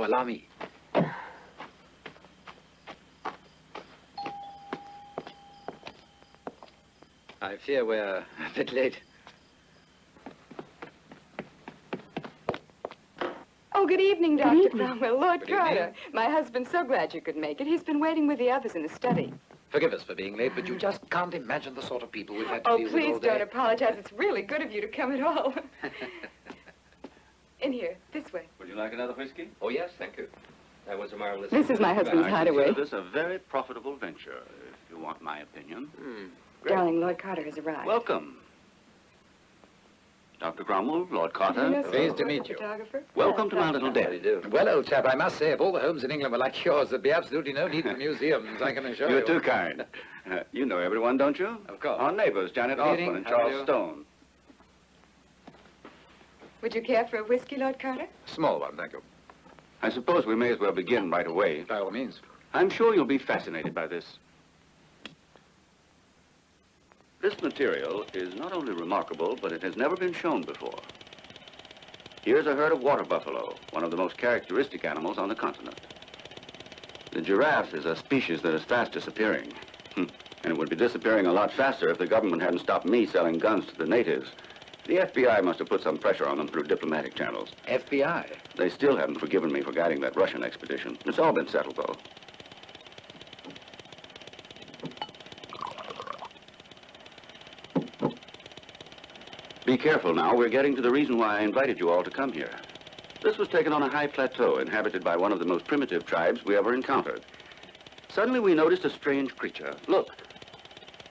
Now allow me. I fear we're a bit late. Oh, good evening, Dr. evening. Cromwell. Lord Good Carter. evening. My husband's so glad you could make it. He's been waiting with the others in the study. Forgive us for being late, but you just can't imagine the sort of people we've had to Oh, deal with all please day. don't apologize. It's really good of you to come at all. In here, this way. Would you like another whiskey? Oh, yes, thank you. That was a marvelous... This is my husband's I hideaway. consider this a very profitable venture, if you want my opinion. Great. Darling, Lord Carter has arrived. Welcome. Dr. Cromwell, Lord Do you know Carter. Sir Pleased to Lord, meet the you. photographer? Welcome to my little How do you den. do? Well, old chap, I must say, if all the homes in England were like yours, there'd be absolutely no need for museums, I can assure you. You're too kind. You know everyone, don't you? Of course. Our neighbors, Janet Good evening. Osborne and How do you Charles do? Stone. Would you care for a whiskey, Lord Carter? Small one, thank you. I suppose we may as well begin right away. By all means. I'm sure you'll be fascinated by this. This material is not only remarkable, but it has never been shown before. Here's a herd of water buffalo, one of the most characteristic animals on the continent. The giraffe is a species that is fast disappearing. And it would be disappearing a lot faster if the government hadn't stopped me selling guns to the natives. The FBI must have put some pressure on them through diplomatic channels. FBI? They still haven't forgiven me for guiding that Russian expedition. It's all been settled, though. Be careful now. We're getting to the reason why I invited you all to come here. This was taken on a high plateau inhabited by one of the most primitive tribes we ever encountered. Suddenly we noticed a strange creature. Look.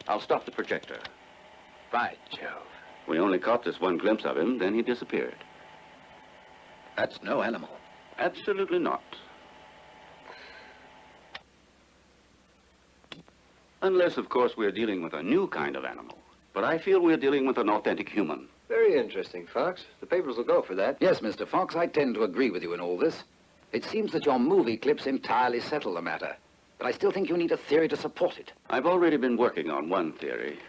I'll stop the projector. By Jove. We only caught this one glimpse of him, then he disappeared. That's no animal. Absolutely not. Unless, of course, we're dealing with a new kind of animal. But I feel we're dealing with an authentic human. Very interesting, Fox. The papers will go for that. Yes, Mr. Fox, I tend to agree with you in all this. It seems that your movie clips entirely settle the matter. But I still think you need a theory to support it. I've already been working on one theory.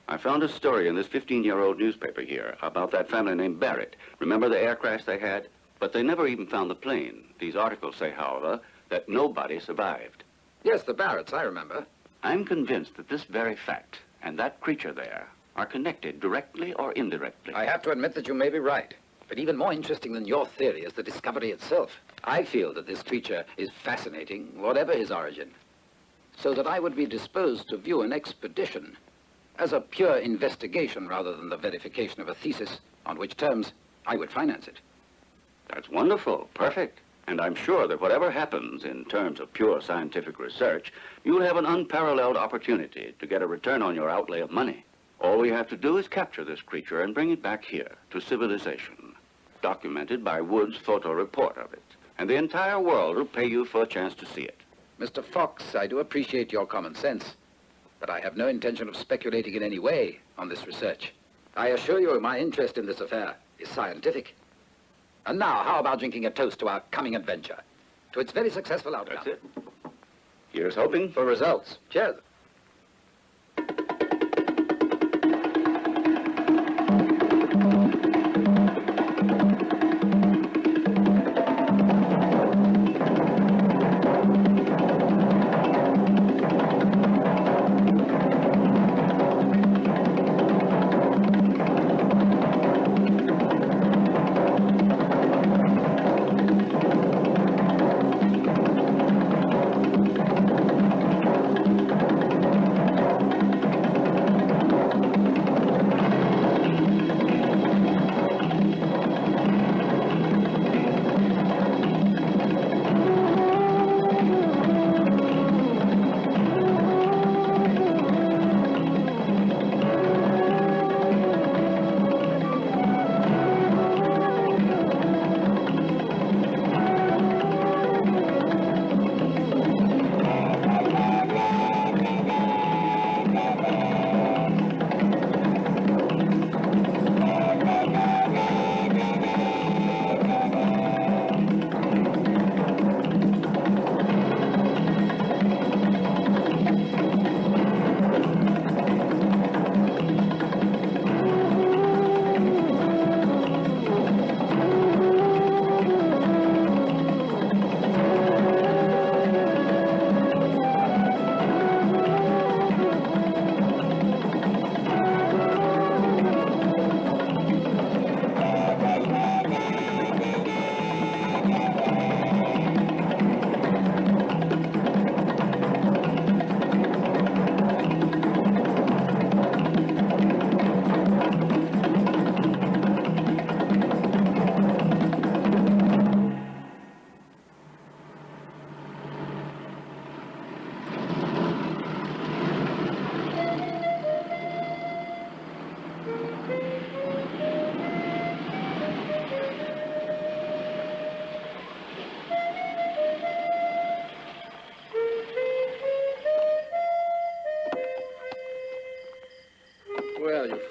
I found a story in this 15-year-old newspaper here about that family named Barrett. Remember the air crash they had? But they never even found the plane. These articles say, however, that nobody survived. Yes, the Barretts, I remember. I'm convinced that this very fact and that creature there are connected directly or indirectly. I have to admit that you may be right. But even more interesting than your theory is the discovery itself. I feel that this creature is fascinating, whatever his origin. So that I would be disposed to view an expedition as a pure investigation rather than the verification of a thesis, on which terms I would finance it. That's wonderful. Perfect. And I'm sure that whatever happens in terms of pure scientific research, you'll have an unparalleled opportunity to get a return on your outlay of money. All we have to do is capture this creature and bring it back here to civilization, documented by Wood's photo report of it. And the entire world will pay you for a chance to see it. Mr. Fox, I do appreciate your common sense, but I have no intention of speculating in any way on this research. I assure you my interest in this affair is scientific. And now, how about drinking a toast to our coming adventure, to its very successful outcome? That's it. Here's hoping. For results. Cheers.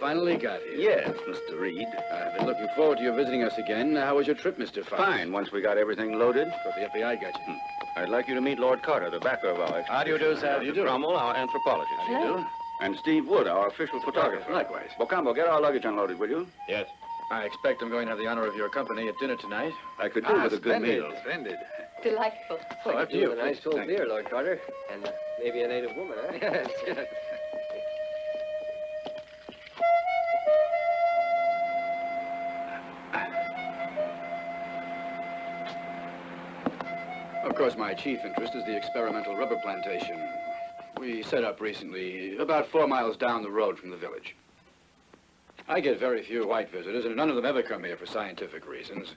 finally got here. Yes, Mr. Reed. I've been looking forward to your visiting us again. How was your trip, Mr. Fox? Fine, once we got everything loaded. Thought the FBI got you. I'd like you to meet Lord Carter, the backer of our... How do you do, sir? How do you do? Cromwell, our anthropologist. How do you do? And Steve Wood, our official photographer. Likewise. Bocambo, get our luggage unloaded, will you? Yes. I expect I'm going to have the honor of your company at dinner tonight. I could do with a good Splendid, meal. Splendid. Delightful. Oh, after you. A nice cold Thank beer, Lord Carter. And maybe a native woman, huh? Yes. Of course, my chief interest is the experimental rubber plantation. We set up recently, about 4 miles down the road from the village. I get very few white visitors, and none of them ever come here for scientific reasons.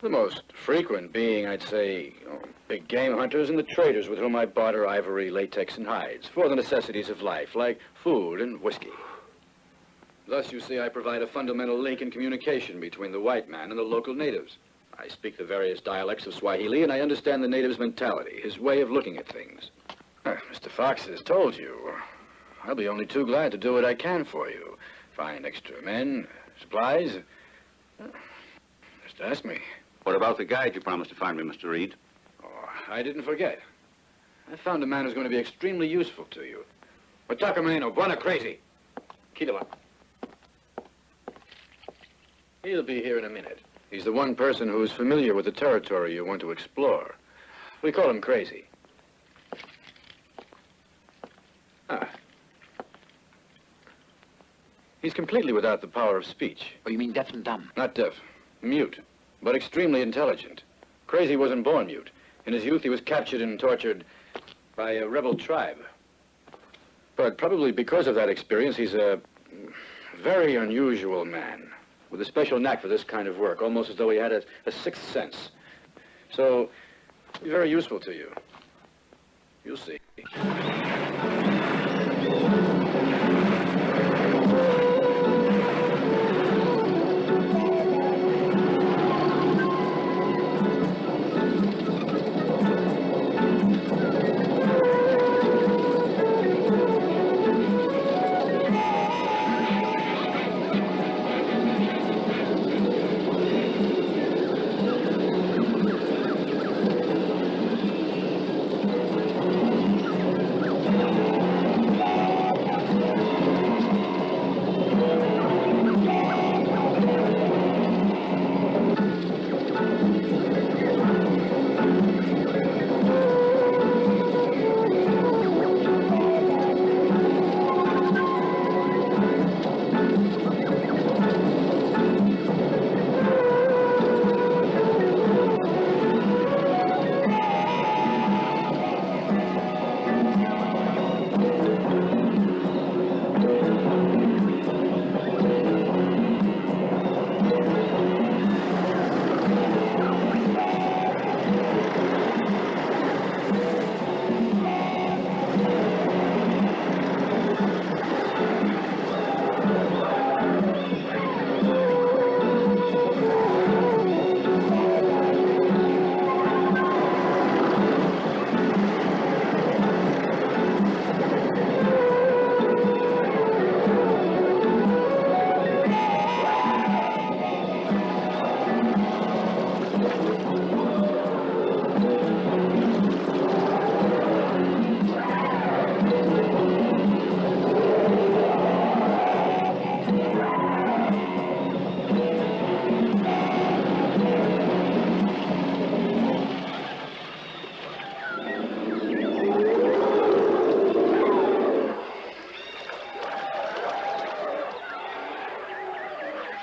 The most frequent being, I'd say, big game hunters and the traders with whom I barter ivory, latex, and hides for the necessities of life, like food and whiskey. Thus, you see, I provide a fundamental link in communication between the white man and the local natives. I speak the various dialects of Swahili, and I understand the native's mentality, his way of looking at things. Mr. Fox has told you. I'll be only too glad to do what I can for you. Find extra men, supplies. Just ask me. What about the guide you promised to find me, Mr. Reed? Oh, I didn't forget. I found a man who's going to be extremely useful to you. Otacameno, buona crazy. Kilima. He'll be here in a minute. He's the one person who's familiar with the territory you want to explore. We call him Crazy. He's completely without the power of speech. Oh, you mean deaf and dumb? Not deaf, mute, but extremely intelligent. Crazy wasn't born mute. In his youth, he was captured and tortured by a rebel tribe. But probably because of that experience, he's a very unusual man with a special knack for this kind of work, almost as though he had a sixth sense. So, he's very useful to you. You'll see.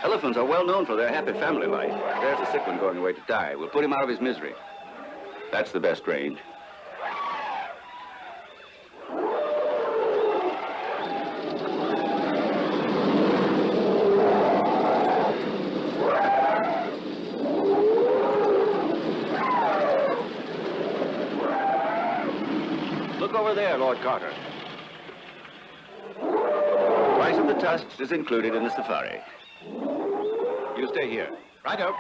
Elephants are well known for their happy family life. There's a sick one going away to die. We'll put him out of his misery. That's the best range. Look over there, Lord Carter. Price of the tusks is included in the safari. You stay here. Righto.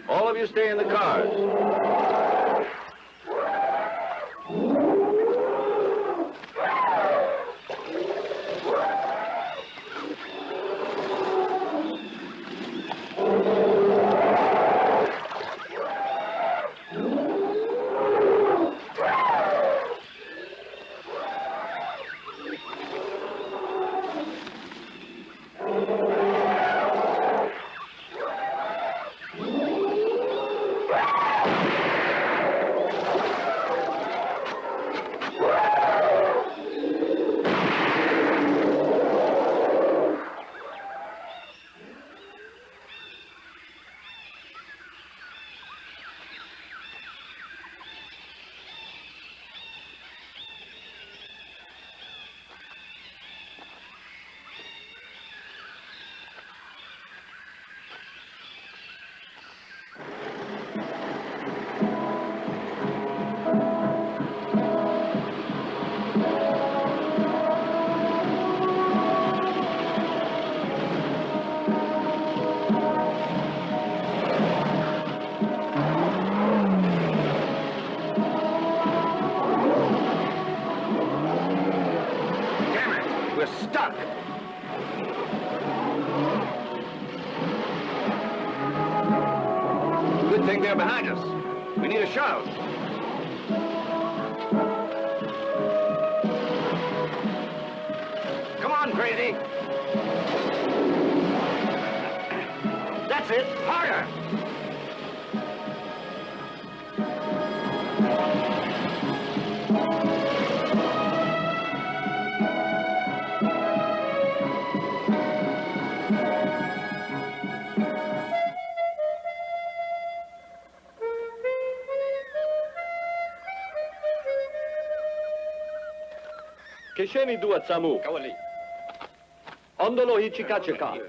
All of you stay in the cars. think they're behind us. We need a shout. Come on, Crazy. That's it. Harder. Kesheni dua tsamu. Kawali. Ondolo hichikachika. Yeah,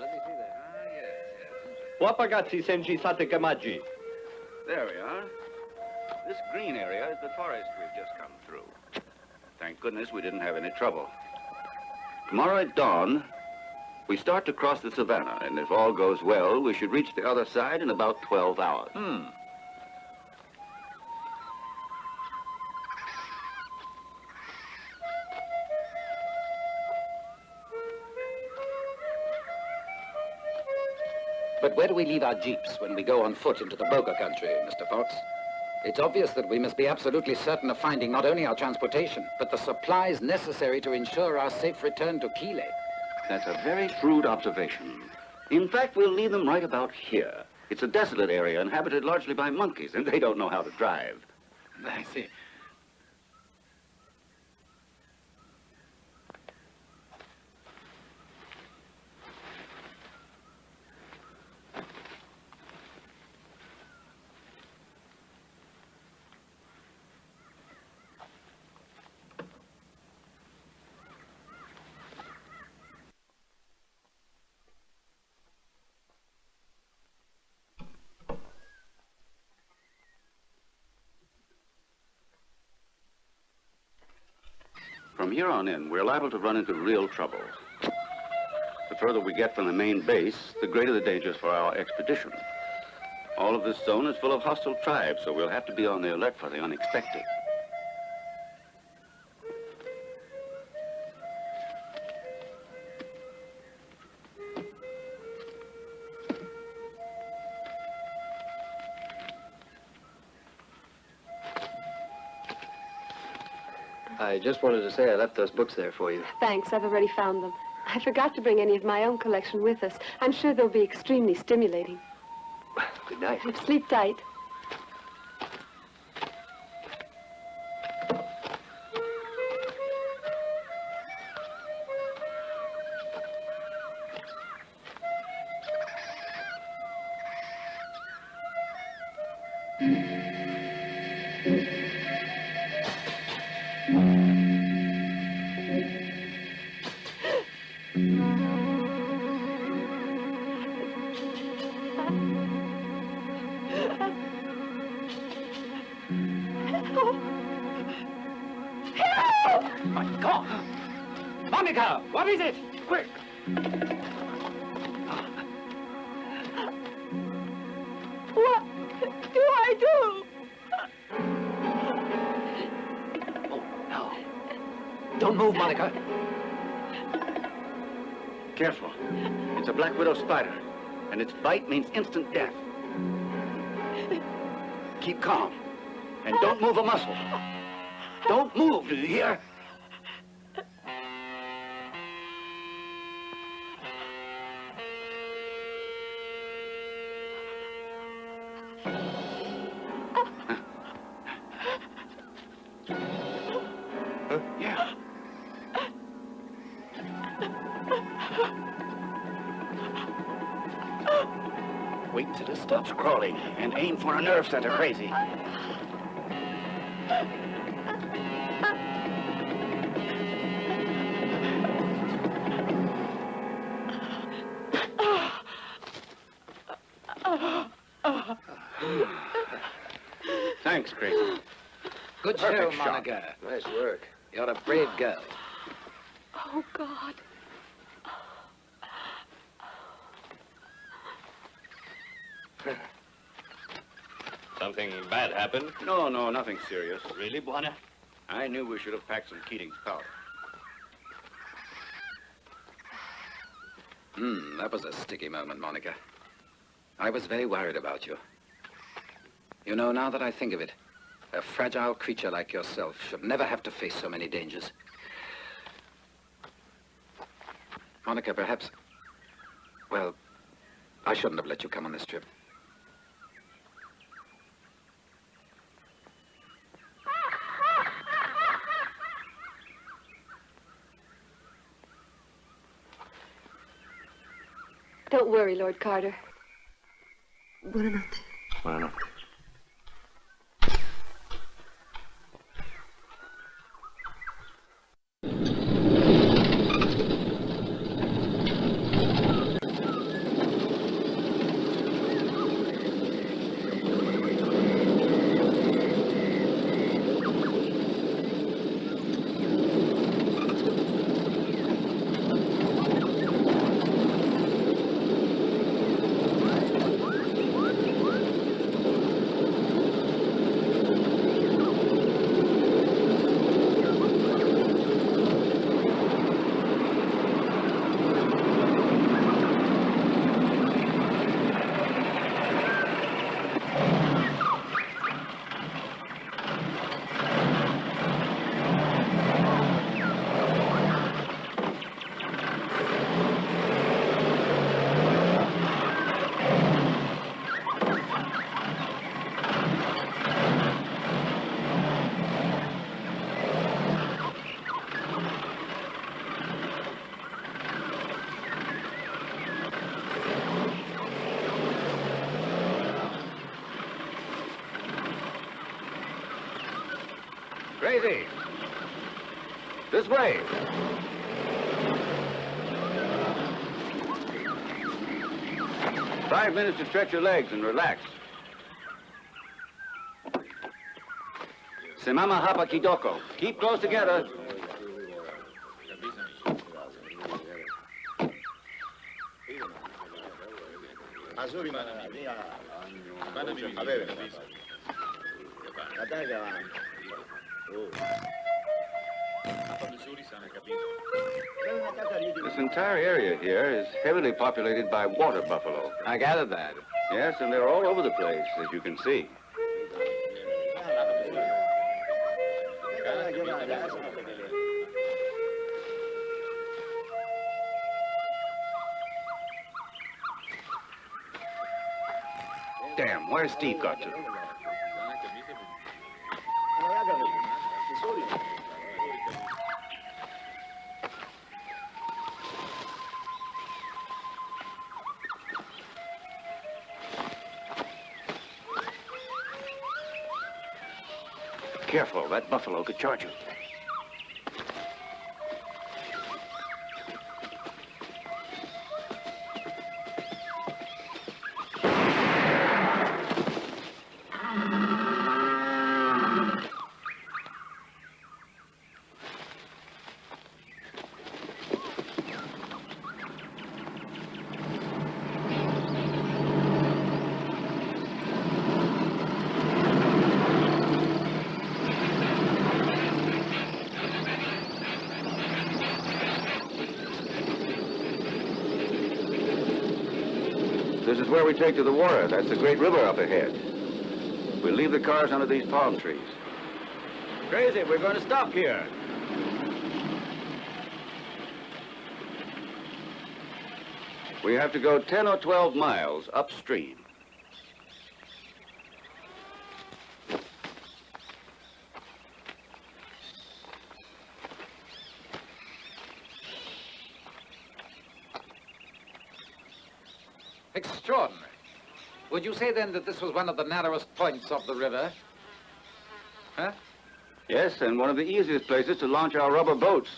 let me see that. Yes. Wapagazzi senji sate kamaji. There we are. This green area is the forest we've just come through. Thank goodness we didn't have any trouble. Tomorrow at dawn, we start to cross the savannah, and if all goes well, we should reach the other side in about 12 hours. But where do we leave our jeeps when we go on foot into the Boga country, Mr. Fox? It's obvious that we must be absolutely certain of finding not only our transportation, but the supplies necessary to ensure our safe return to Kile. That's a very shrewd observation. In fact, we'll leave them right about here. It's a desolate area inhabited largely by monkeys, and they don't know how to drive. I see. From here on in, we're liable to run into real trouble. The further we get from the main base, the greater the dangers for our expedition. All of this zone is full of hostile tribes, so we'll have to be on the alert for the unexpected. I just wanted to say I left those books there for you. Thanks, I've already found them. I forgot to bring any of my own collection with us. I'm sure they'll be extremely stimulating. Good night. Sleep tight. My God! Monica, what is it? Quick! What do I do? Oh, no. Don't move, Monica. Careful. It's a black widow spider, and its bite means instant death. Keep calm, and don't move a muscle. Don't move, do you hear? Yeah. Wait till it stops crawling and aim for a nerve center, Crazy. Thanks, Crazy. Good show, Perfect shot. Monica. Nice work. You're a brave girl. Oh, God. Something bad happened? No, nothing serious. Really, Bwana? I knew we should have packed some Keating's powder. That was a sticky moment, Monica. I was very worried about you. You know, now that I think of it, a fragile creature like yourself should never have to face so many dangers. Monica, perhaps... Well, I shouldn't have let you come on this trip. Don't worry, Lord Carter. Buonanotte. Buonanotte. Crazy. This way. 5 minutes to stretch your legs and relax. Semama hapa kidoko. Keep close together. This entire area here is heavily populated by water buffalo. I gathered that. Yes, and they're all over the place, as you can see. Damn, where's Steve got to? Careful, that buffalo could charge you. This is where we take to the water. That's the great river up ahead. We'll leave the cars under these palm trees. Crazy, we're going to stop here. We have to go 10 or 12 miles upstream. Extraordinary. Would you say, then, that this was one of the narrowest points of the river? Huh? Yes, and one of the easiest places to launch our rubber boats.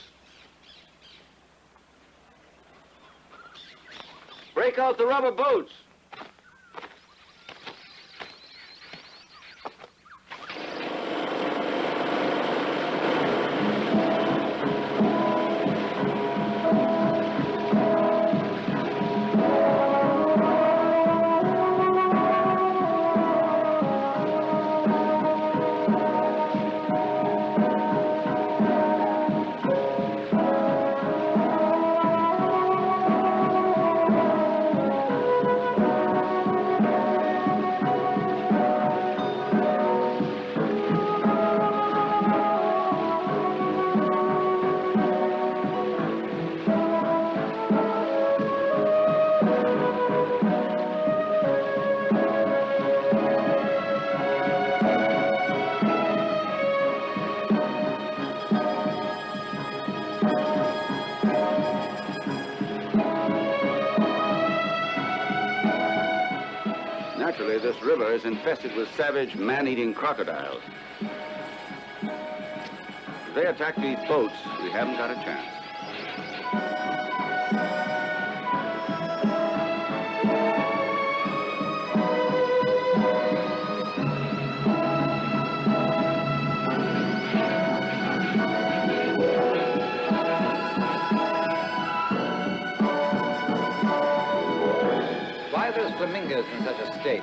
Break out the rubber boats. Naturally, this river is infested with savage, man-eating crocodiles. If they attack these boats, we haven't got a chance. Why are those flamingos in such a state?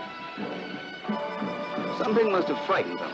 Something must have frightened them.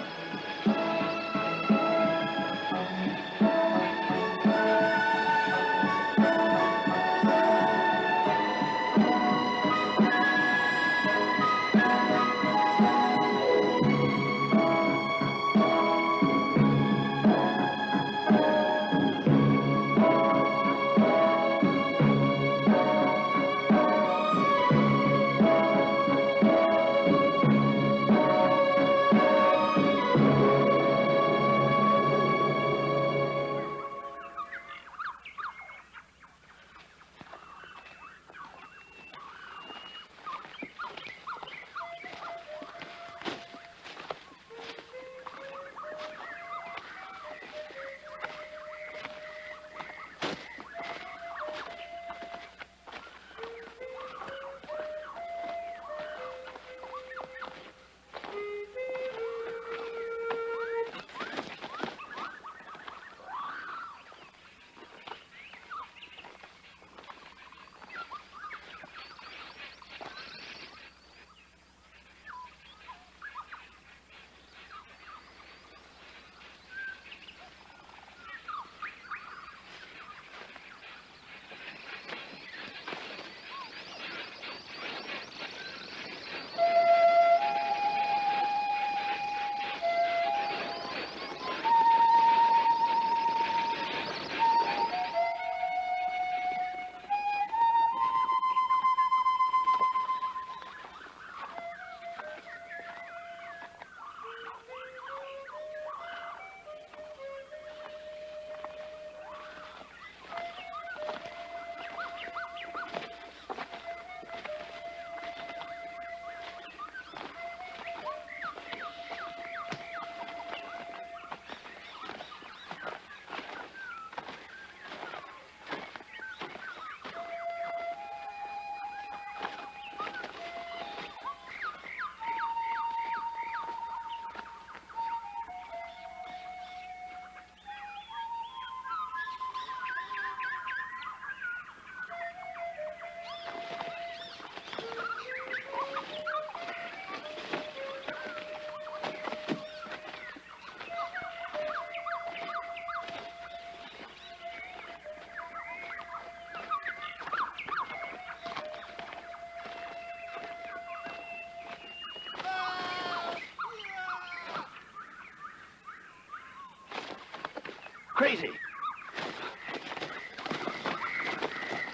Crazy.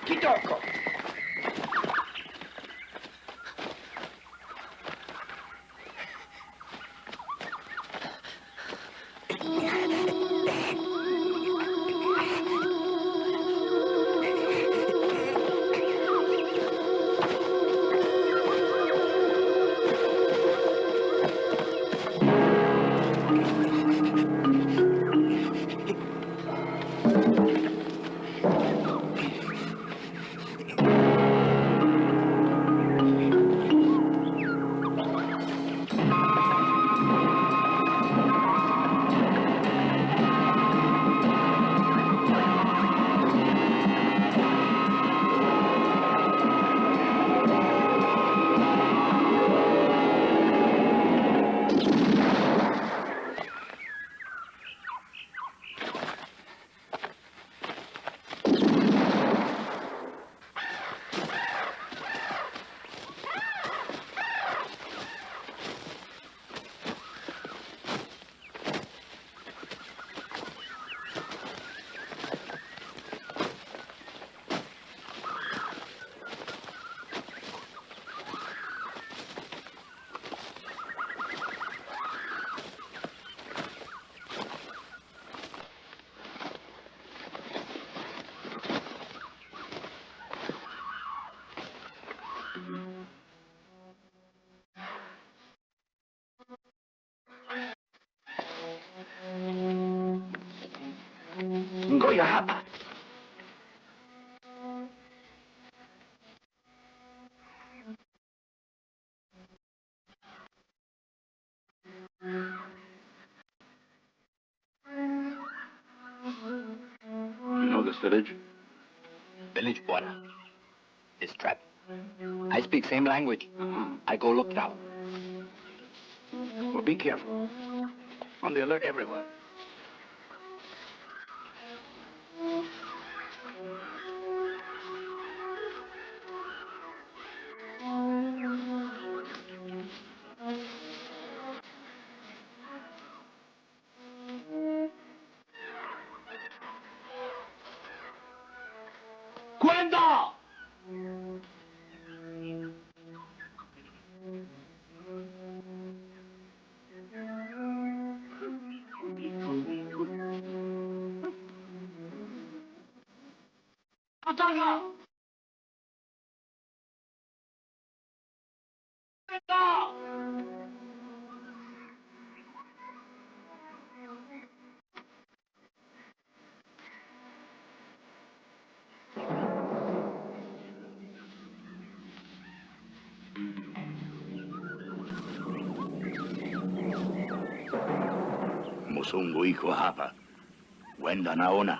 Kitoko. village? Village water. This trap. I speak same language. I go look now. Well, be careful. On the alert everywhere. ¡Cuenta! ¡Ataca! ¡Cuenta! Musungu iko hapa. Wenda naona.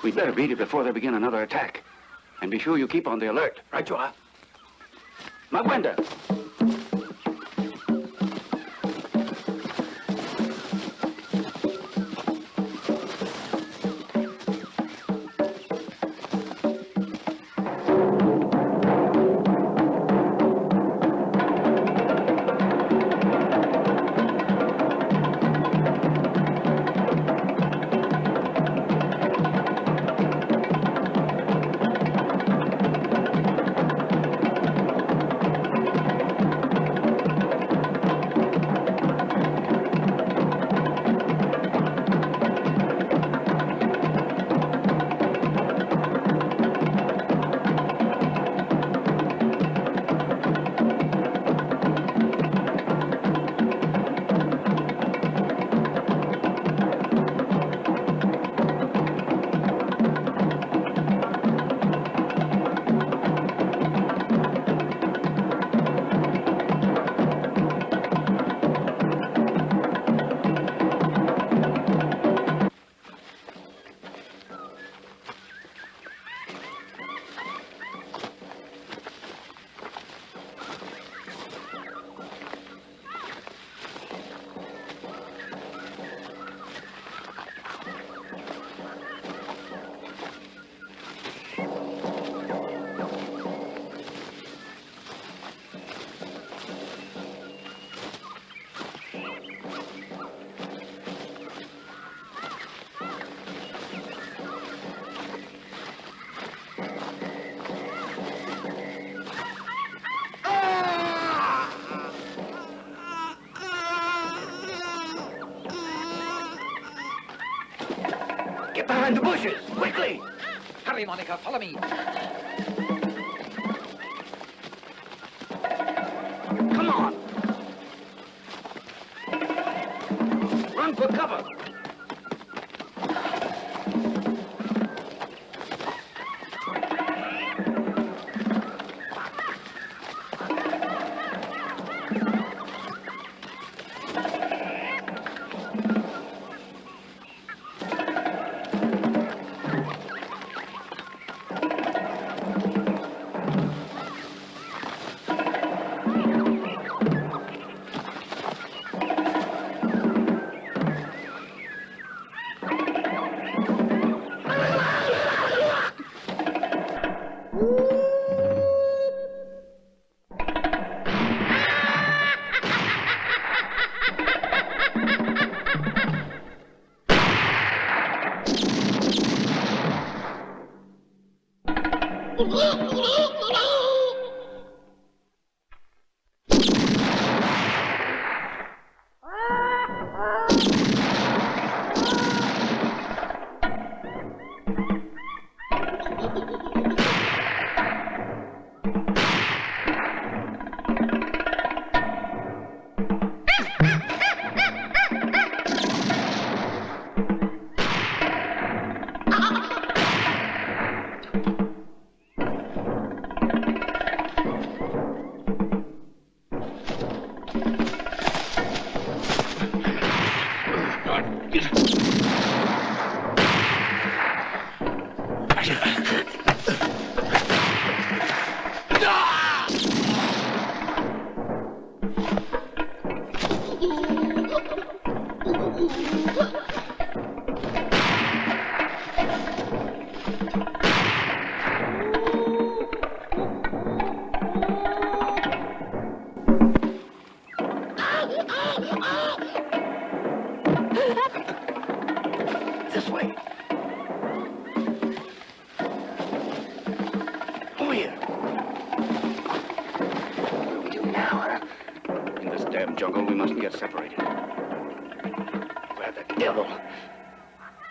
We'd better beat it before they begin another attack. And be sure you keep on the alert. Right you are. Magwenda! Hurry, Monica, follow me. Come on! Run for cover! This way. Over here. What do we do now, huh? In this damn jungle, we mustn't get separated. Where the devil?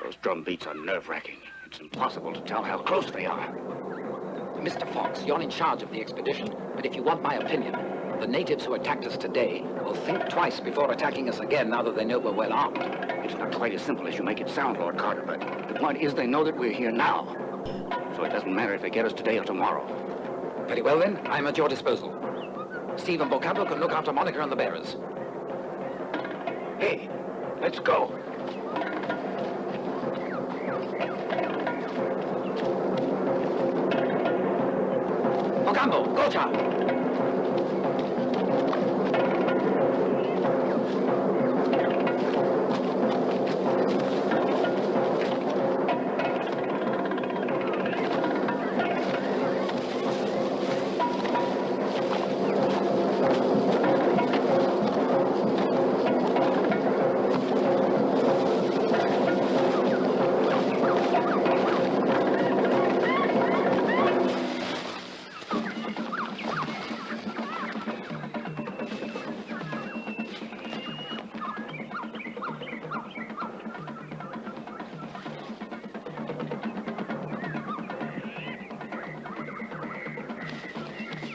Those drum beats are nerve-wracking. It's impossible to tell how close they are. Mr. Fox, you're in charge of the expedition, but if you want my opinion, the natives who attacked us today will think twice before attacking us again now that they know we're well armed. It's not quite as simple as you make it sound, Lord Carter, but the point is they know that we're here now. So it doesn't matter if they get us today or tomorrow. Very well, then. I'm at your disposal. Steve and Bocado can look after Monica and the bearers. Hey, let's go. Ocampo, Gocha!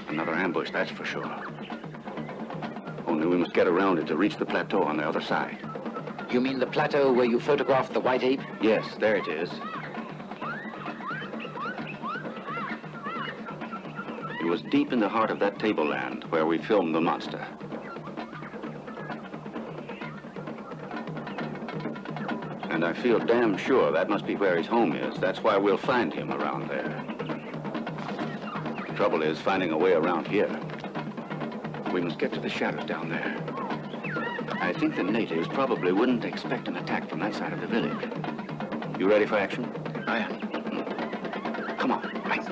Another ambush, that's for sure. Only we must get around it to reach the plateau on the other side. You mean the plateau where you photographed the white ape? Yes, there it is. It was deep in the heart of that tableland where we filmed the monster. And I feel damn sure that must be where his home is. That's why we'll find him around there. Trouble is finding a way around here. We must get to the shadows down there. I think the natives probably wouldn't expect an attack from that side of the village. You ready for action? I am. Come on, right.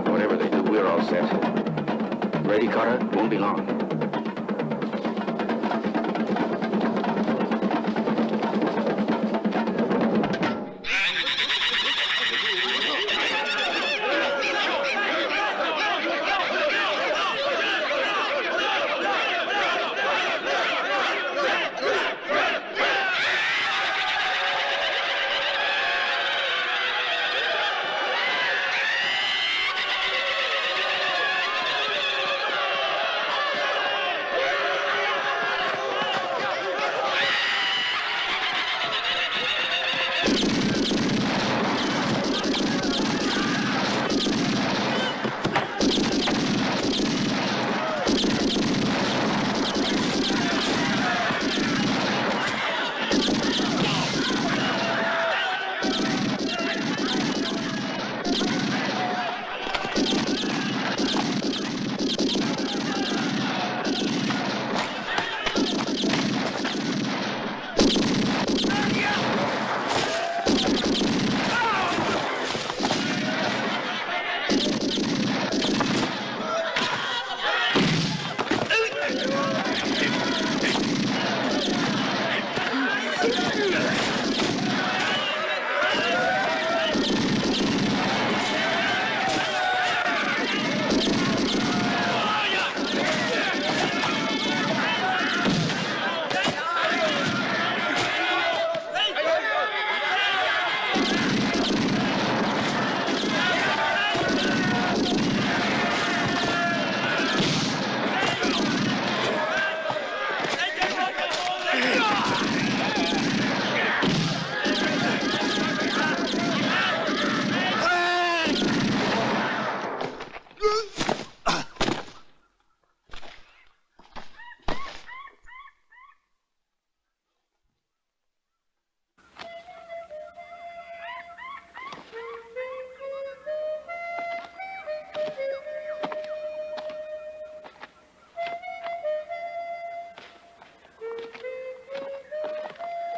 Whatever they do, we're all set. Ready, Carter? Won't be long.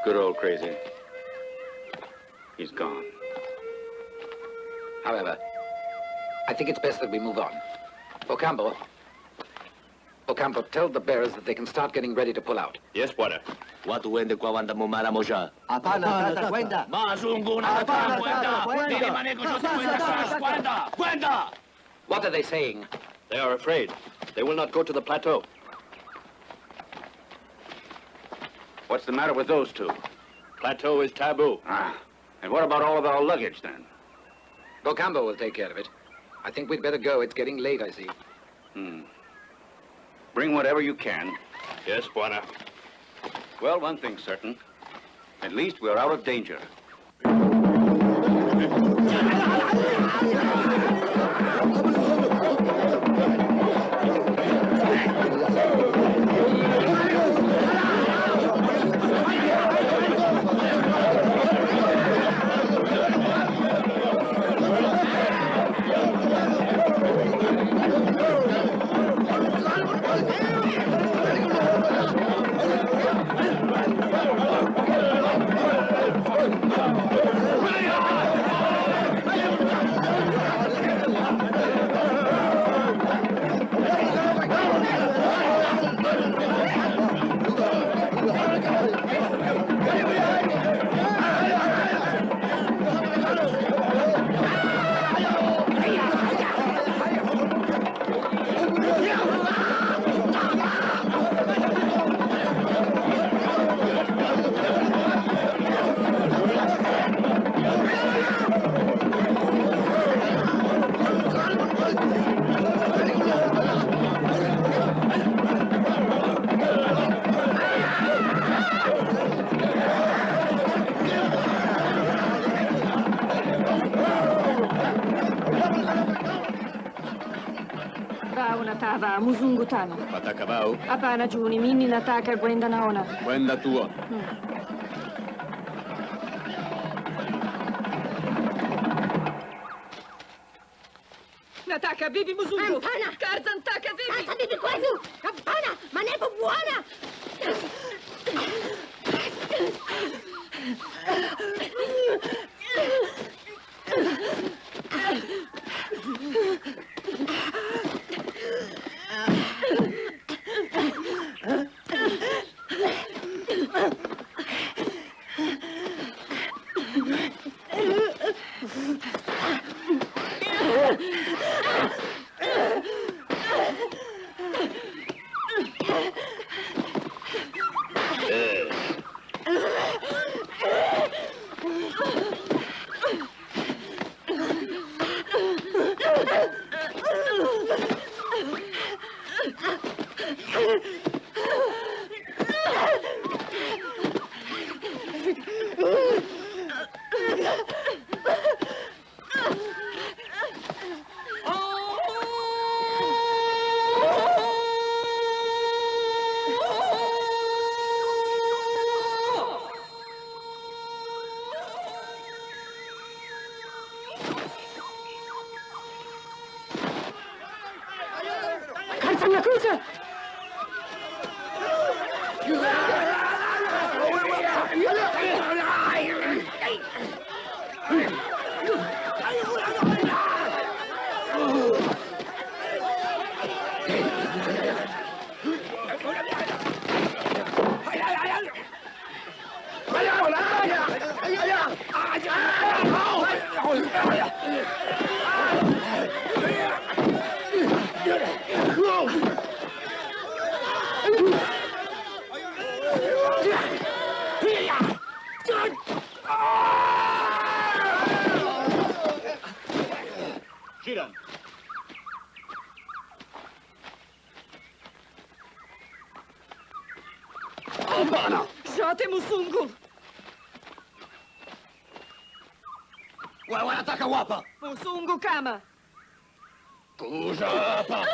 Good old crazy. He's gone. However, I think it's best that we move on. Ocampo, tell the bearers that they can start getting ready to pull out. Yes, Bwana. Watu wende kwa wanda mumara moja. Hapana, tata, kwenda. Mazungu na Hapana, kwenda. tata, kwenda. Nini maneno yote kwenda sasa, kwenda. Kwenda. What are they saying? They are afraid. They will not go to the plateau. What's the matter with those two? Plateau is taboo. Ah, and what about all of our luggage, then? Ocampo will take care of it. I think we'd better go. It's getting late, I see. Bring whatever you can. Yes, Bwana. Well, one thing's certain. At least we're out of danger. Tava, muzungu tano. Patakabao. Hapana Juni, mimi nataka kwenda naona. Kwenda tua. Nataka bibi muzungu. Hapana. Tarzan taka bibi. Sasa bibi kwetu. Hapana, manepo bwana. Jote musungu. Wewe wanataka wapa? Musungu kama. Kuja hapa.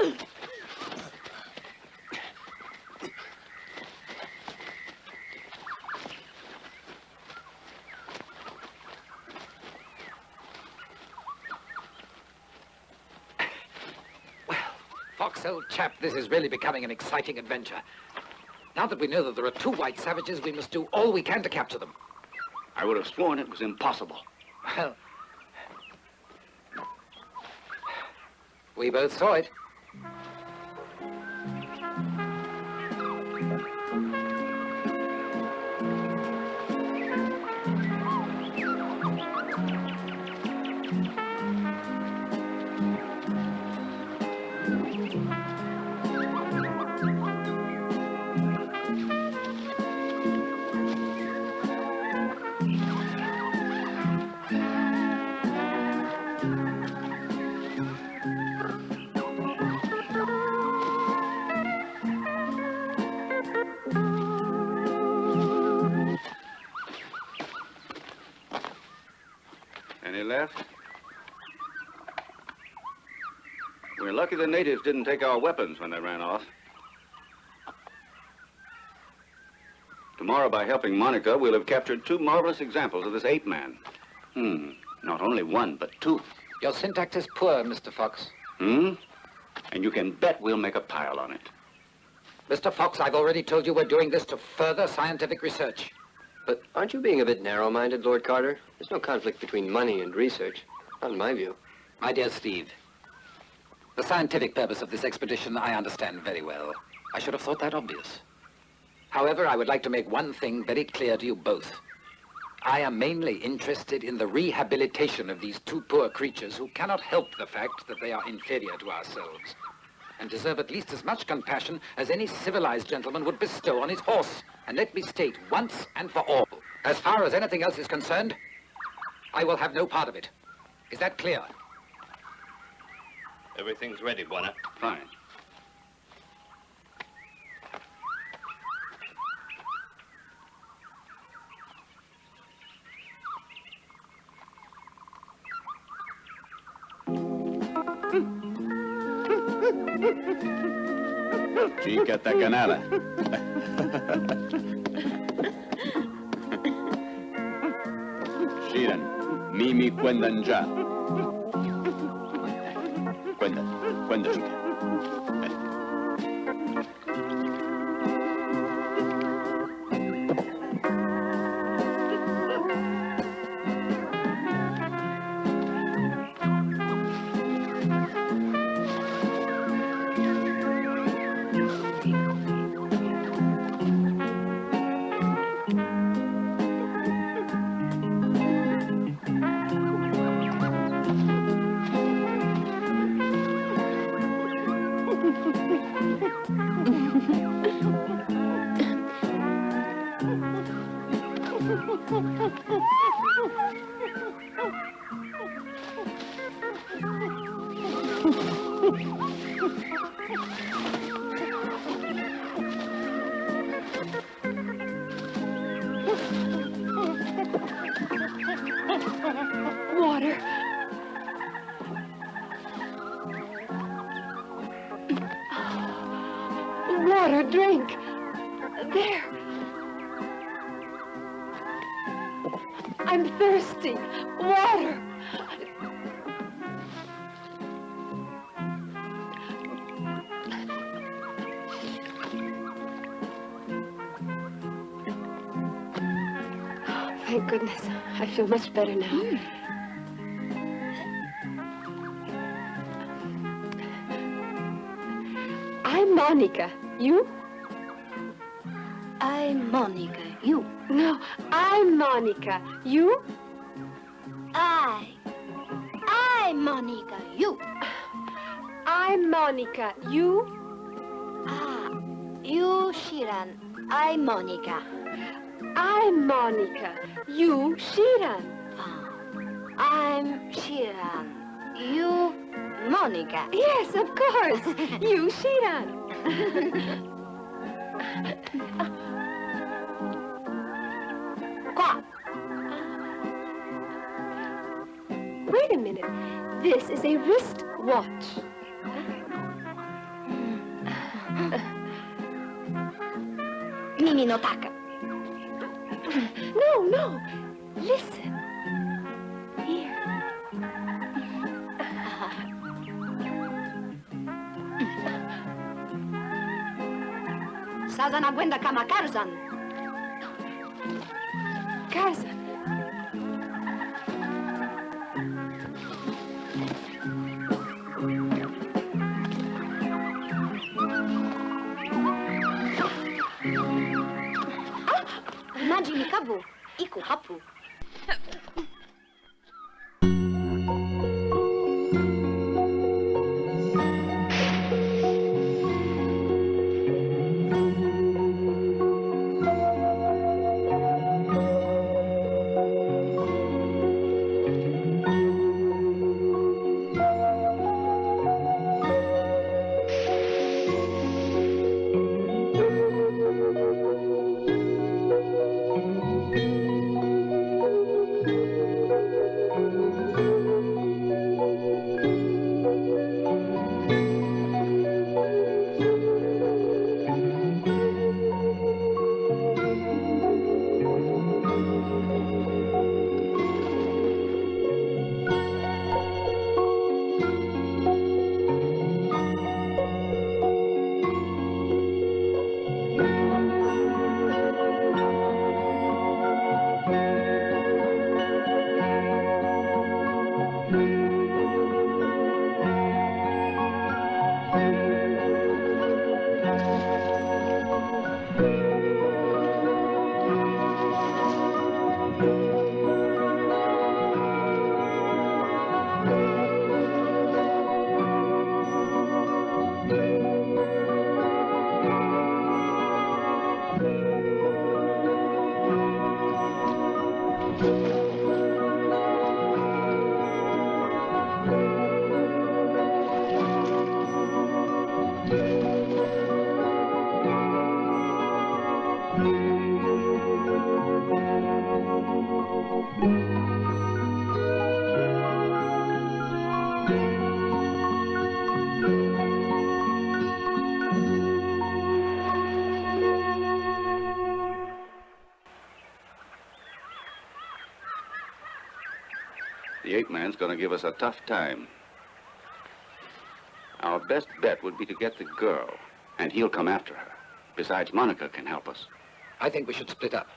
Fox, old chap, this is really becoming an exciting adventure. Now that we know that there are 2 white savages, we must do all we can to capture them. I would have sworn it was impossible. Well, we both saw it. Any left? We're lucky the natives didn't take our weapons when they ran off. Tomorrow, by helping Monica, we'll have captured 2 marvelous examples of this ape man. Not only 1, but 2. Your syntax is poor, Mr. Fox. And you can bet we'll make a pile on it. Mr. Fox, I've already told you we're doing this to further scientific research. But aren't you being a bit narrow-minded, Lord Carter? There's no conflict between money and research. Not in my view. My dear Steve, the scientific purpose of this expedition I understand very well. I should have thought that obvious. However, I would like to make one thing very clear to you both. I am mainly interested in the rehabilitation of these 2 poor creatures who cannot help the fact that they are inferior to ourselves and deserve at least as much compassion as any civilized gentleman would bestow on his horse. And let me state once and for all, as far as anything else is concerned, I will have no part of it. Is that clear? Everything's ready, Buana. Fine. Chica tacanada. Shiran, Mimi cuentan ya. Cuenta, chica. Water. Water, drink. There. I'm thirsty. Water. Thank goodness. I feel much better now. I'm Monica. You? I'm Monica. You. No, I'm Monica. You? I'm Monica. You. I'm Monica. You? You, Shiran. I'm Monica. I'm Monica. You, Shiran. I'm Shiran. You, Monica. Yes, of course. You, Shiran. Qua. Wait a minute. This is a wrist watch. Mimi no taka. No. Listen. Here. Sazana Gwenda Kama Tarzan. Tarzan. Imagini kabu. Iku hapu. The ape man's going to give us a tough time. Our best bet would be to get the girl, and he'll come after her. Besides, Monica can help us. I think we should split up.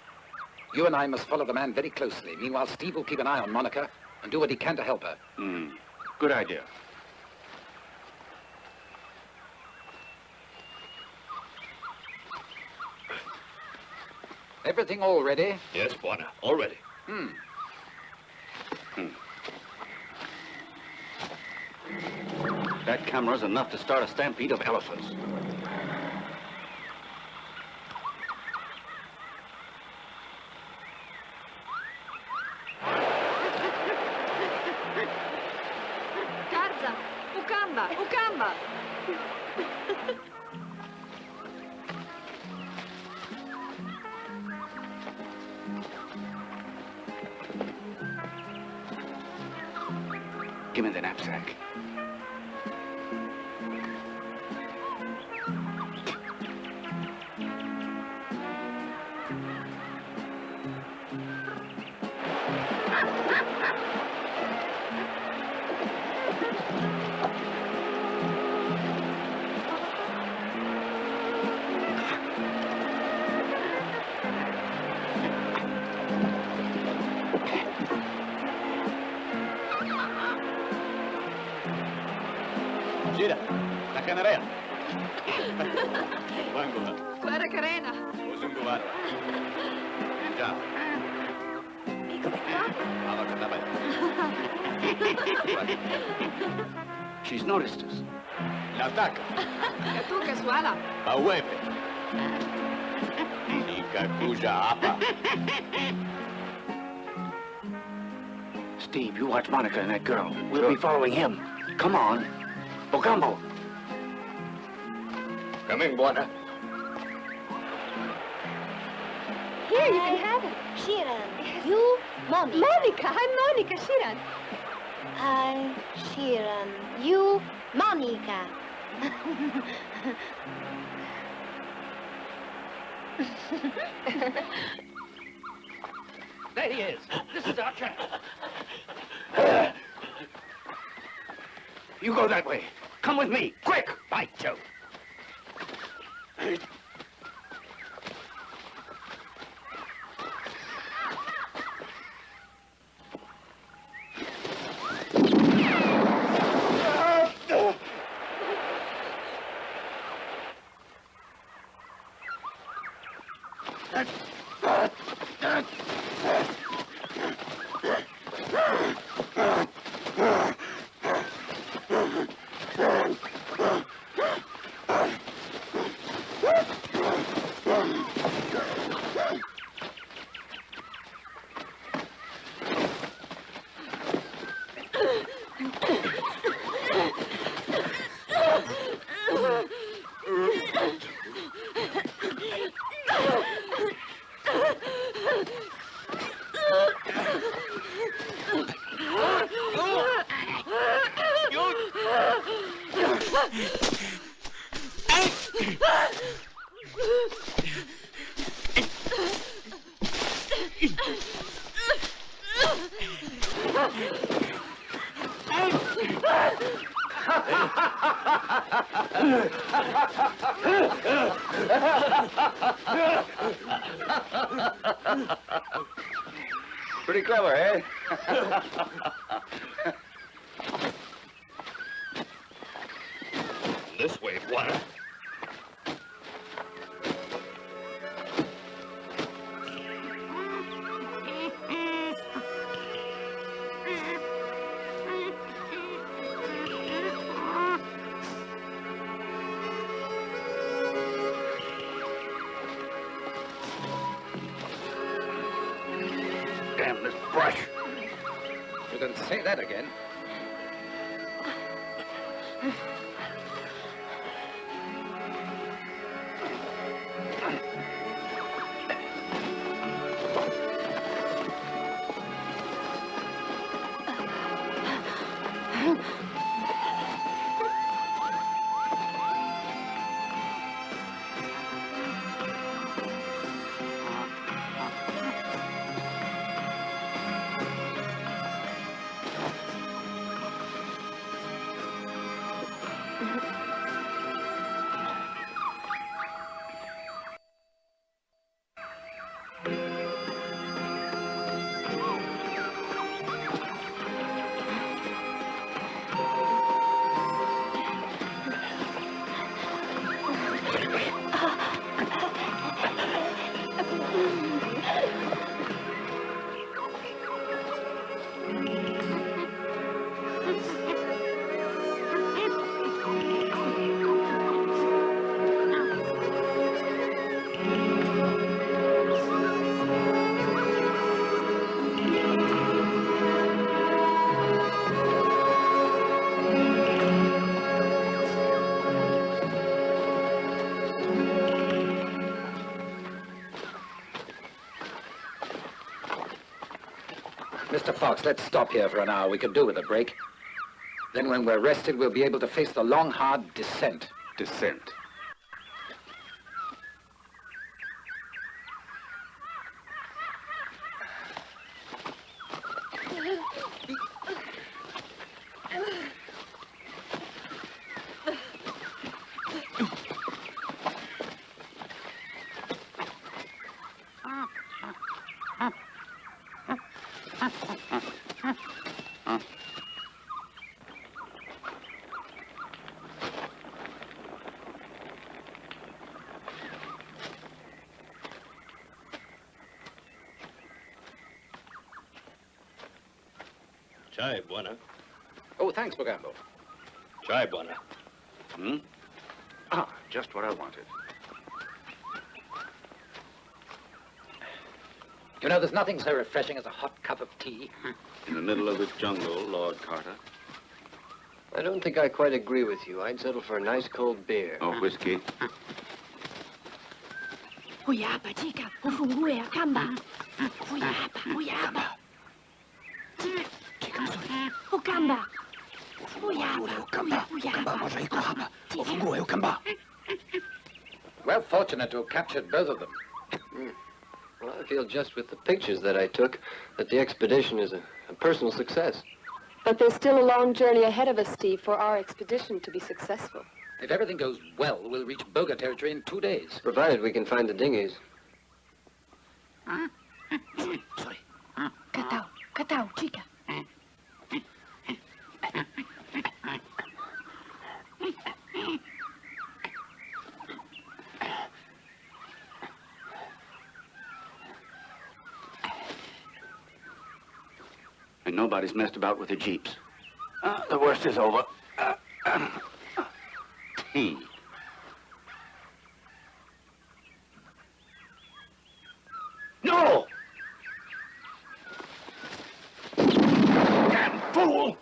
You and I must follow the man very closely. Meanwhile, Steve will keep an eye on Monica and do what he can to help her. Good idea. Everything all ready? Yes, Buona. All ready. That camera's enough to start a stampede of elephants. Tarzan, Ukamba, Ukamba. Give me the knapsack. Gira. La canarea. Wangula. Clara Carena. Uzunguvar. Già. Alla Catabella. She's noticed us. L'attacca. E tu che suala? Pauepe. Ika kuja apa. Steve, you watch Monica and that girl. We'll be following him. Come on. Ocampo. Come in, Buona. Here, you can have it. Shiran. You, Monica. Monica, I'm Monica Shiran. I'm Shiran. You, Monica. There he is. This is our chance. You go that way. Come with me, quick! By Joe. Pretty clever, eh? This way, Buena. Damn this brush. You can say that again. Mr. Fox, let's stop here for an hour. We could do with a break. Then when we're rested, we'll be able to face the long, hard descent. Descent. Chai, Buena. Oh, thanks, Bogambo. Chai, Buena. Hmm? Ah, just what I wanted. You know, there's nothing so refreshing as a hot cup of tea. In the middle of the jungle, Lord Carter. I don't think I quite agree with you. I'd settle for a nice cold beer. Oh, whiskey. Huyapa, chica. Ufungue, kamba. Huyapa, huyapa. Ukamba. Huyapa, huyapa. We're fortunate to have captured both of them. Well, I feel just with the pictures that I took that the expedition is a personal success. But there's still a long journey ahead of us, Steve, for our expedition to be successful. If everything goes well, we'll reach Boga territory in 2 days. Provided we can find the dinghies. Sorry. Catao, chica. And nobody's messed about with the jeeps. The worst is over. Tea. No! Damn fool!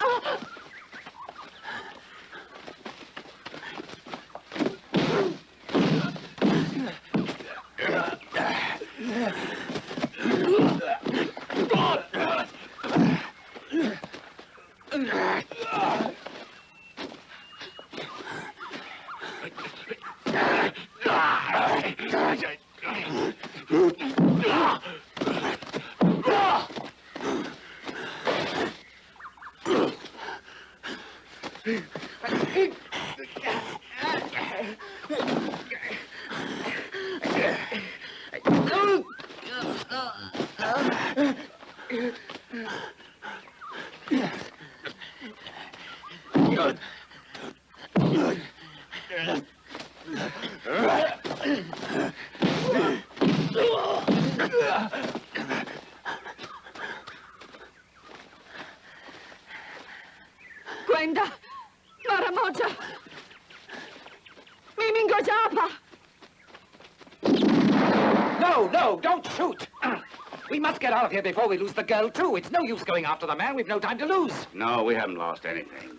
Gwenda, Maramoja, Mimingo Japa. No, don't shoot! We must get out of here before we lose the girl, too. It's no use going after the man. We've no time to lose. No, we haven't lost anything.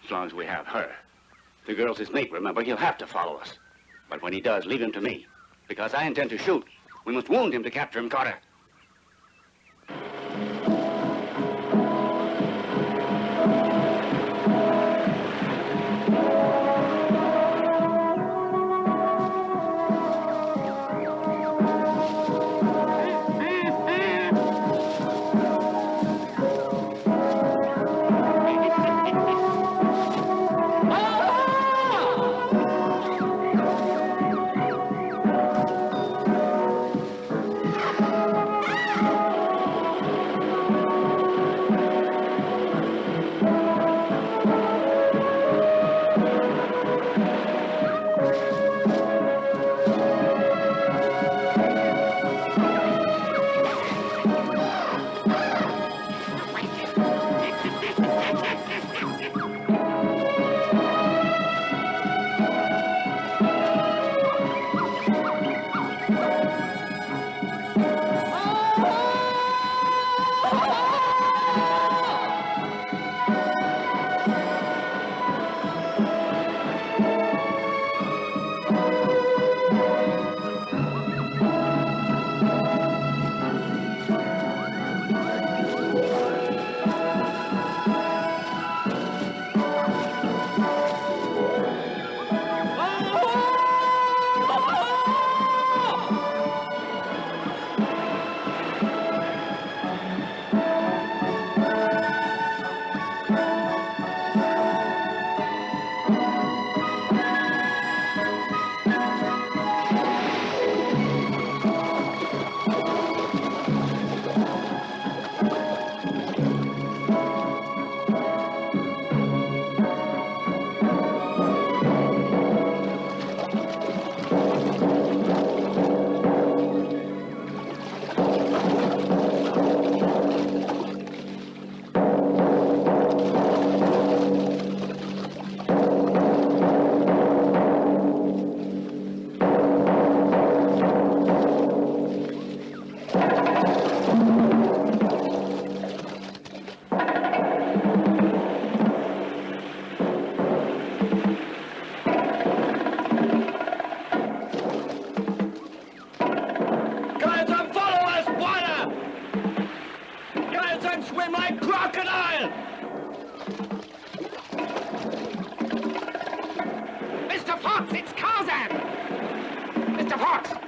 As long as we have her. The girl's his mate, remember? He'll have to follow us. But when he does, leave him to me. Because I intend to shoot. We must wound him to capture him, Carter.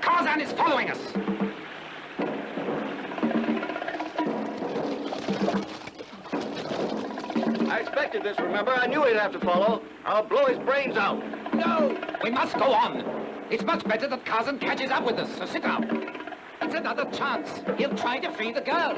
Tarzan is following us. I expected this, remember? I knew he'd have to follow. I'll blow his brains out. No, we must go on. It's much better that Tarzan catches up with us, so sit down. It's another chance. He'll try to free the girl.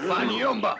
Maniomba!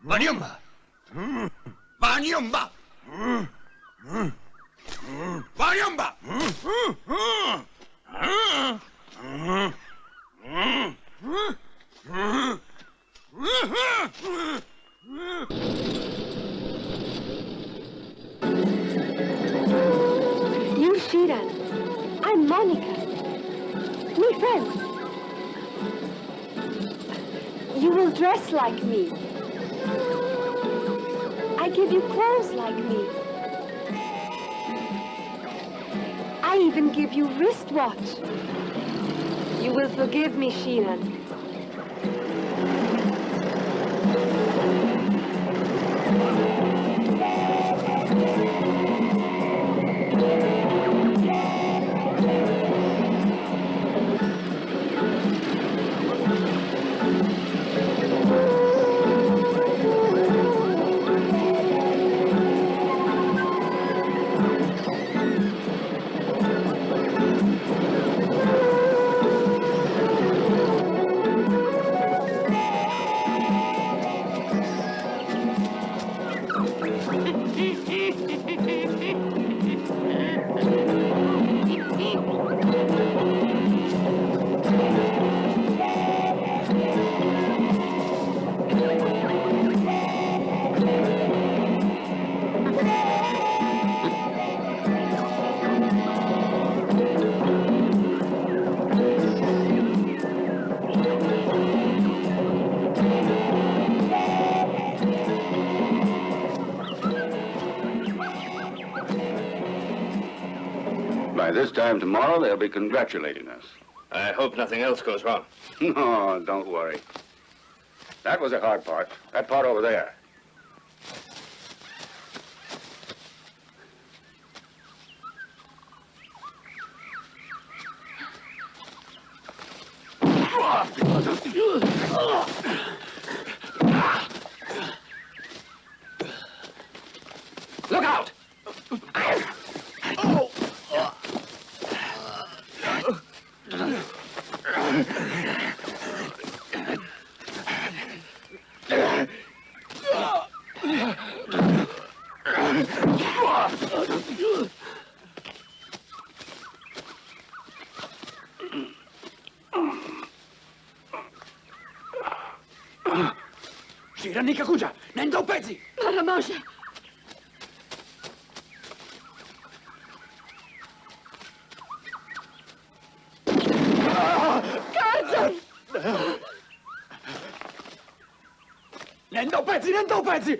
Maniomba! Maniomba! Maniomba! You, Shiran. I'm Monica. Me friend. You will dress like me. I give you clothes like me. I even give you wristwatch. You will forgive me, Shiran. By this time tomorrow, they'll be congratulating us. I hope nothing else goes wrong. No, don't worry. That was the hard part. That part over there. Look out! Shiranika kuja! Nendo pezzi! Maramoja! Tarzan! Nendo pezzi! Nendo pezzi!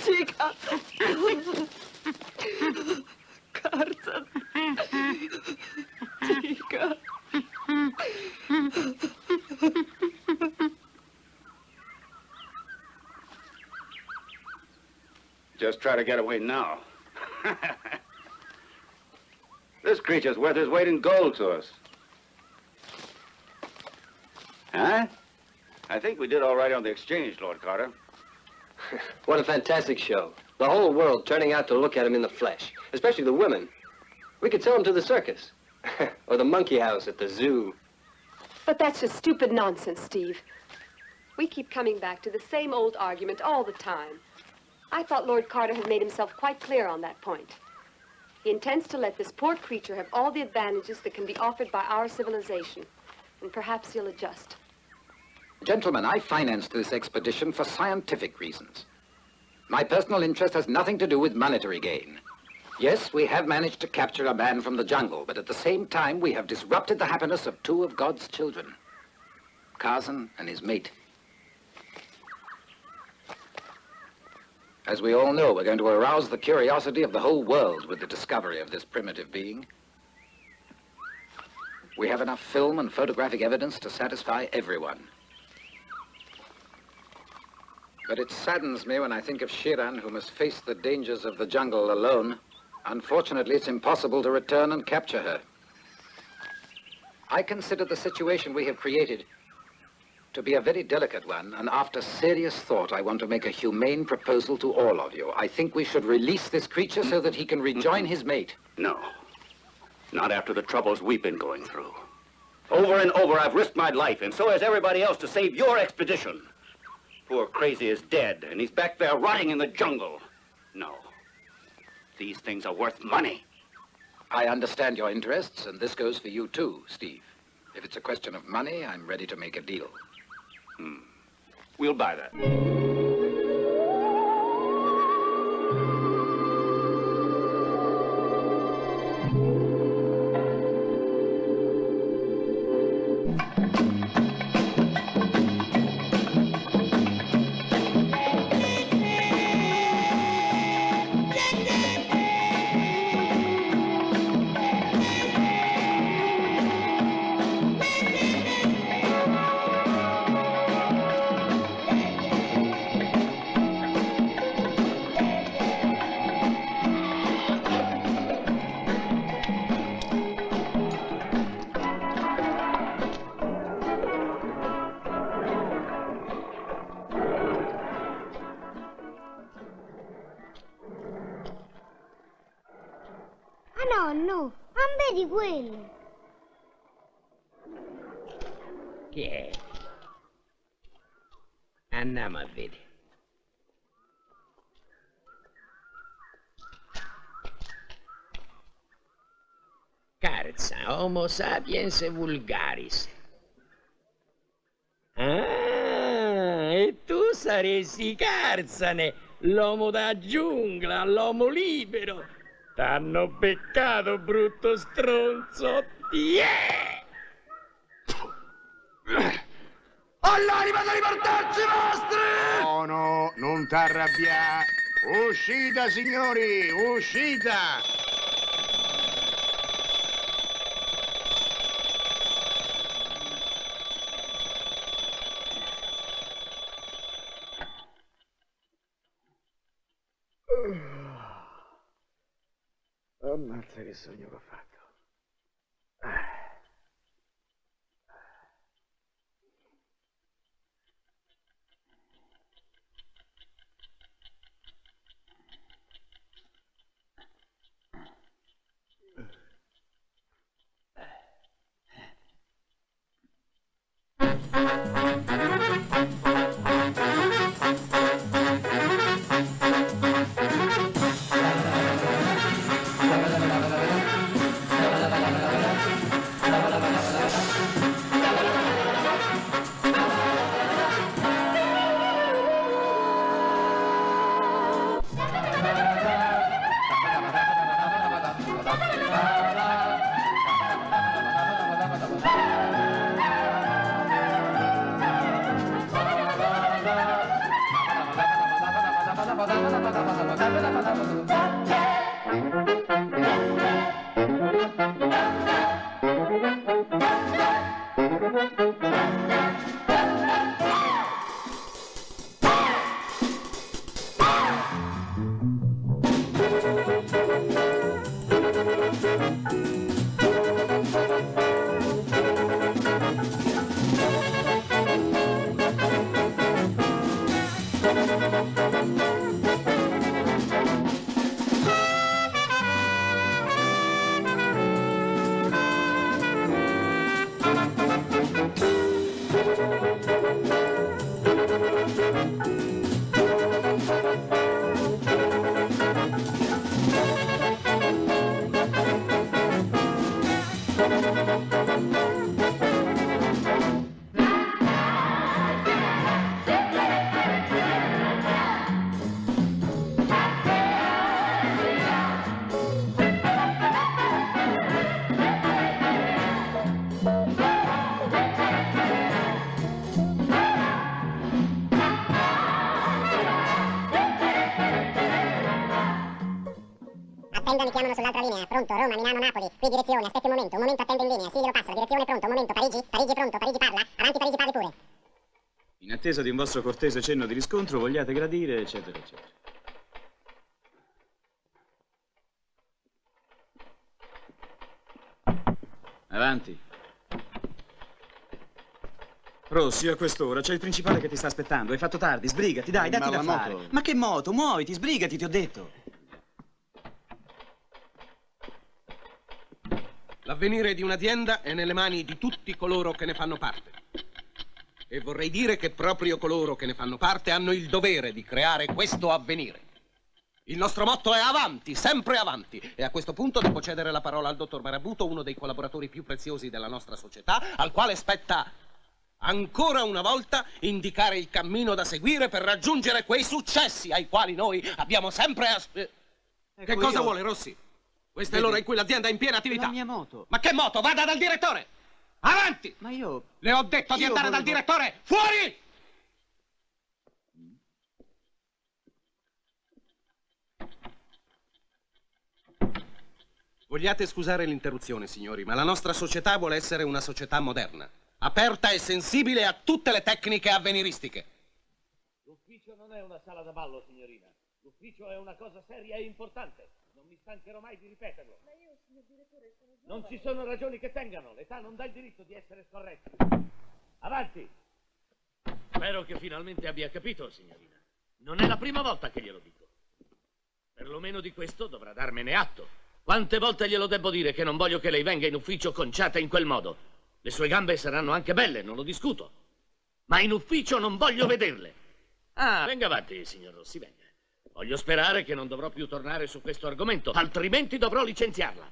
Chica! Tarzan! Chica! Just try to get away now. This creature's worth his weight in gold to us. Huh? I think we did all right on the exchange, Lord Carter. What a fantastic show. The whole world turning out to look at him in the flesh, especially the women. We could sell him to the circus. Or the monkey house at the zoo. But that's just stupid nonsense, Steve. We keep coming back to the same old argument all the time. I thought Lord Carter had made himself quite clear on that point. He intends to let this poor creature have all the advantages that can be offered by our civilization. And perhaps he'll adjust. Gentlemen, I financed this expedition for scientific reasons. My personal interest has nothing to do with monetary gain. Yes, we have managed to capture a man from the jungle, but at the same time, we have disrupted the happiness of two of God's children, Tarzan and his mate. As we all know, we're going to arouse the curiosity of the whole world with the discovery of this primitive being. We have enough film and photographic evidence to satisfy everyone. But it saddens me when I think of Shiran, who must face the dangers of the jungle alone. Unfortunately, it's impossible to return and capture her. I consider the situation we have created to be a very delicate one, and after serious thought, I want to make a humane proposal to all of you. I think we should release this creature so that he can rejoin his mate. No. Not after the troubles we've been going through. Over and over, I've risked my life, and so has everybody else, to save your expedition. Poor Crazy is dead, and he's back there rotting in the jungle. No. These things are worth money. I understand your interests, and this goes for you too, Steve. If it's a question of money, I'm ready to make a deal. We'll buy that. Nonno, non vedi quello? Chi è? Andiamo a vedere. Tarzan, Homo sapiens vulgaris. Ah, e tu saresti Tarzan, l'uomo da giungla, l'uomo libero. T'hanno beccato, brutto stronzo. Yeah! All'anima da riportarci vostri! No, no, non t'arrabbiare. Uscita, signori, uscita! Ammazza che sogno che ho fatto. chiamano sull'altra linea. Pronto, Roma, Milano, Napoli. Qui direzione, aspetti un momento attendo in linea. Sì, glielo passo. Direzione pronto, un momento, Parigi. Parigi è pronto, Parigi parla. Avanti, Parigi parli pure. In attesa di un vostro cortese cenno di riscontro, vogliate gradire, eccetera, eccetera. Avanti. Rossi, a quest'ora c'è il principale che ti sta aspettando. Hai fatto tardi, sbrigati, dai, datti da fare. moto. Ma che moto? Muoviti, sbrigati, ti ho detto. L'avvenire di un'azienda è nelle mani di tutti coloro che ne fanno parte. E vorrei dire che proprio coloro che ne fanno parte hanno il dovere di creare questo avvenire. Il nostro motto è avanti, sempre avanti. E a questo punto devo cedere la parola al dottor Marabuto, uno dei collaboratori più preziosi della nostra società, al quale spetta ancora una volta indicare il cammino da seguire per raggiungere quei successi ai quali noi abbiamo sempre Che cosa vuole, Rossi? Questa è l'ora in cui l'azienda è in piena attività. La mia moto. Ma che moto? Vada dal direttore! Avanti! Ma io... Le ho detto di andare dal direttore! Fuori! Vogliate scusare l'interruzione, signori, ma la nostra società vuole essere una società moderna, aperta e sensibile a tutte le tecniche avveniristiche. L'ufficio non è una sala da ballo, signorina. L'ufficio è una cosa seria e importante. Non mi stancherò mai di ripeterlo. Ma io, signor direttore, sono giovane. Non ci sono ragioni che tengano. L'età non dà il diritto di essere scorretti. Avanti! Spero che finalmente abbia capito, signorina. Non è la prima volta che glielo dico. Perlomeno di questo dovrà darmene atto. Quante volte glielo debbo dire che non voglio che lei venga in ufficio conciata in quel modo? Le sue gambe saranno anche belle, non lo discuto. Ma in ufficio non voglio vederle. Ah, venga avanti, signor Rossi, venga. Voglio sperare che non dovrò più tornare su questo argomento, altrimenti dovrò licenziarla.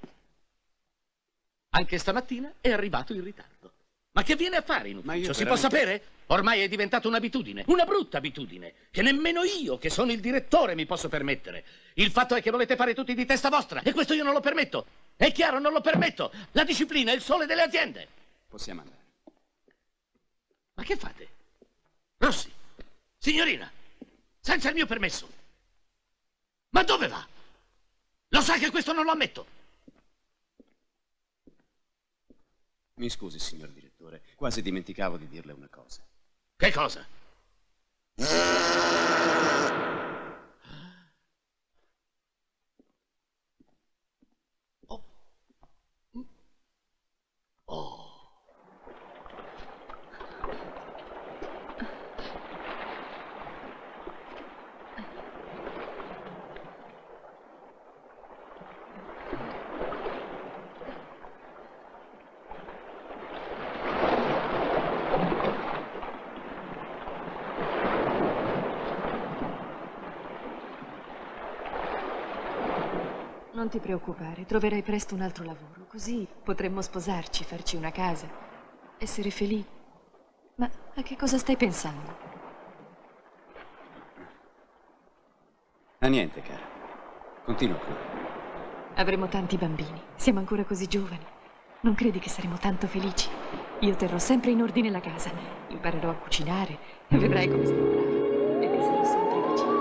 Anche stamattina è arrivato in ritardo. Ma che viene a fare in ufficio? Si può sapere? Ormai è diventata un'abitudine, una brutta abitudine, che nemmeno io, che sono il direttore, mi posso permettere. Il fatto è che volete fare tutti di testa vostra, e questo io non lo permetto. È chiaro, non lo permetto. La disciplina è il sole delle aziende. Possiamo andare. Ma che fate? Rossi, signorina, senza il mio permesso. Ma dove va? Lo sa che questo non lo ammetto. Mi scusi, signor direttore, quasi dimenticavo di dirle una cosa. Che cosa? Non ti preoccupare, troverai presto un altro lavoro, così potremmo sposarci, farci una casa, essere felici. Ma a che cosa stai pensando? A niente, cara. Continua pure. Avremo tanti bambini, siamo ancora così giovani. Non credi che saremo tanto felici? Io terrò sempre in ordine la casa, imparerò a cucinare e vedrai come sarò brava e ti sarò sempre vicino.